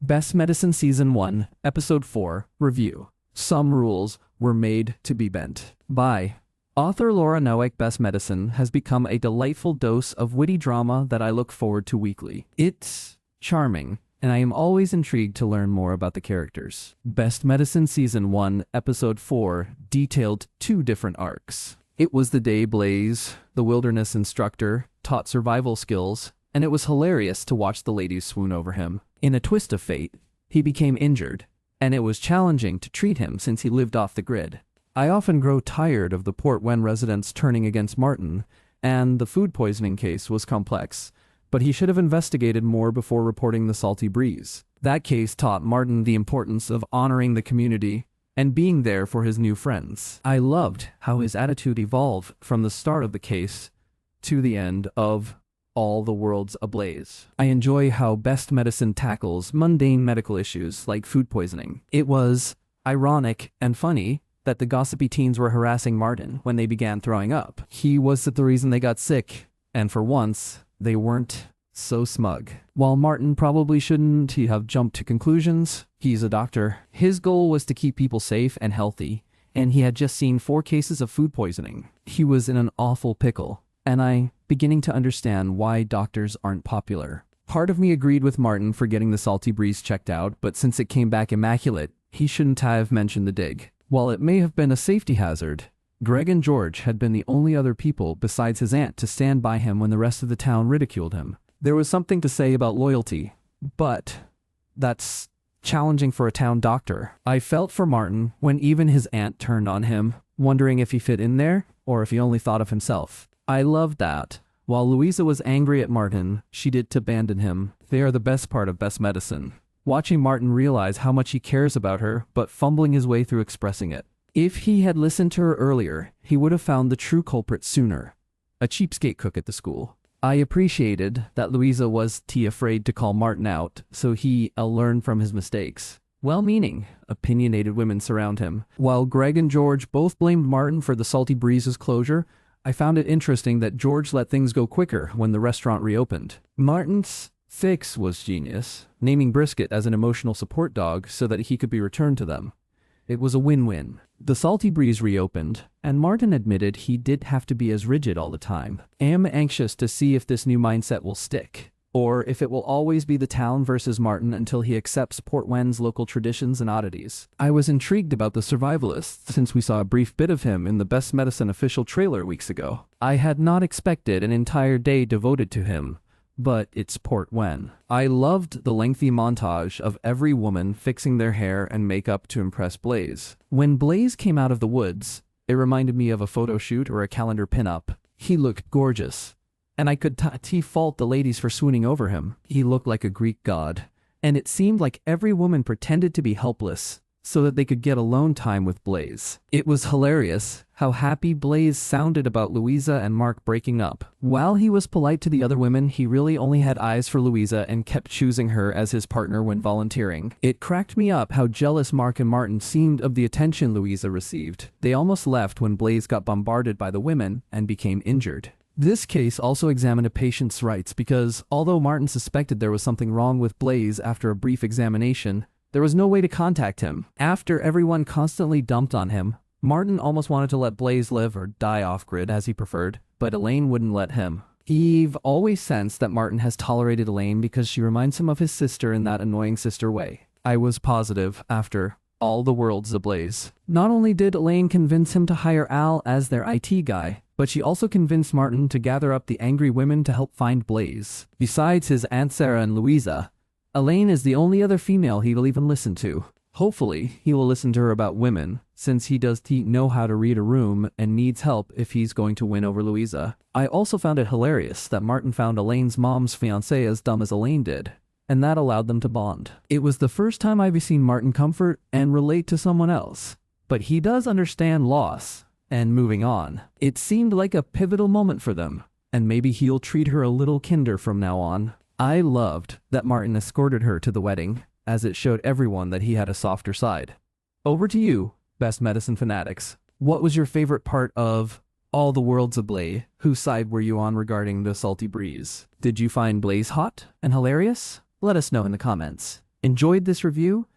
Best Medicine Season 1, Episode 4, Review. Some rules were made to be bent. By author Laura Noack. Best Medicine has become a delightful dose of witty drama that I look forward to weekly. It's charming, and I am always intrigued to learn more about the characters. Best Medicine Season 1, Episode 4 detailed 2 different arcs. It was the day Blaze, the wilderness instructor, taught survival skills, and it was hilarious to watch the ladies swoon over him. In a twist of fate, he became injured, and it was challenging to treat him since he lived off the grid. I often grow tired of the Port Wen residents turning against Martin, and the food poisoning case was complex, but he should have investigated more before reporting the Salty Breeze. That case taught Martin the importance of honoring the community and being there for his new friends. I loved how his attitude evolved from the start of the case to the end of All the World's Ablaze. I enjoy how Best Medicine tackles mundane medical issues like food poisoning. It was ironic and funny that the gossipy teens were harassing Martin when they began throwing up. He was the reason they got sick, and for once, they weren't so smug. While Martin probably shouldn't have jumped to conclusions, he's a doctor. His goal was to keep people safe and healthy, and he had just seen 4 cases of food poisoning. He was in an awful pickle, and I beginning to understand why doctors aren't popular. Part of me agreed with Martin for getting the Salty Breeze checked out, but since it came back immaculate, he shouldn't have mentioned the dig. While it may have been a safety hazard, Greg and George had been the only other people besides his aunt to stand by him when the rest of the town ridiculed him. There was something to say about loyalty, but that's challenging for a town doctor. I felt for Martin when even his aunt turned on him, wondering if he fit in there or if he only thought of himself. I loved that. While Louisa was angry at Martin, she did to abandon him. They are the best part of Best Medicine. Watching Martin realize how much he cares about her, but fumbling his way through expressing it. If he had listened to her earlier, he would have found the true culprit sooner. A cheapskate cook at the school. I appreciated that Louisa was too afraid to call Martin out, so he learned from his mistakes. Well-meaning, opinionated women surround him. While Greg and George both blamed Martin for the Salty Breeze's closure, I found it interesting that George let things go quicker when the restaurant reopened. Martin's fix was genius, naming Brisket as an emotional support dog so that he could be returned to them. It was a win-win. The Salty Breeze reopened, and Martin admitted he did have to be as rigid all the time. I am anxious to see if this new mindset will stick, or if it will always be the town versus Martin until he accepts Port Wen's local traditions and oddities. I was intrigued about the survivalist since we saw a brief bit of him in the Best Medicine official trailer weeks ago. I had not expected an entire day devoted to him, but it's Port Wen. I loved the lengthy montage of every woman fixing their hair and makeup to impress Blaze. When Blaze came out of the woods, it reminded me of a photo shoot or a calendar pinup. He looked gorgeous, and I could fault the ladies for swooning over him. He looked like a Greek god, and it seemed like every woman pretended to be helpless so that they could get alone time with Blaze. It was hilarious how happy Blaze sounded about Louisa and Mark breaking up. While he was polite to the other women, he really only had eyes for Louisa and kept choosing her as his partner when volunteering. It cracked me up how jealous Mark and Martin seemed of the attention Louisa received. They almost left when Blaze got bombarded by the women and became injured. This case also examined a patient's rights because, although Martin suspected there was something wrong with Blaze after a brief examination, there was no way to contact him. After everyone constantly dumped on him, Martin almost wanted to let Blaze live or die off-grid as he preferred, but Elaine wouldn't let him. Eve always sensed that Martin has tolerated Elaine because she reminds him of his sister in that annoying sister way. I was positive after All the World's Ablaze. Not only did Elaine convince him to hire Al as their IT guy, but she also convinced Martin to gather up the angry women to help find Blaze. Besides his Aunt Sarah and Louisa, Elaine is the only other female he will even listen to. Hopefully, he will listen to her about women, since he does know how to read a room and needs help if he's going to win over Louisa. I also found it hilarious that Martin found Elaine's mom's fiancé as dumb as Elaine did, and that allowed them to bond. It was the first time I've seen Martin comfort and relate to someone else, but he does understand loss and moving on. It seemed like a pivotal moment for them, and maybe he'll treat her a little kinder from now on. I loved that Martin escorted her to the wedding, as it showed everyone that he had a softer side. Over to you, Best Medicine fanatics. What was your favorite part of All the World's Ablaze? Whose side were you on regarding the Salty Breeze? Did you find Blaze hot and hilarious? Let us know in the comments. Enjoyed this review?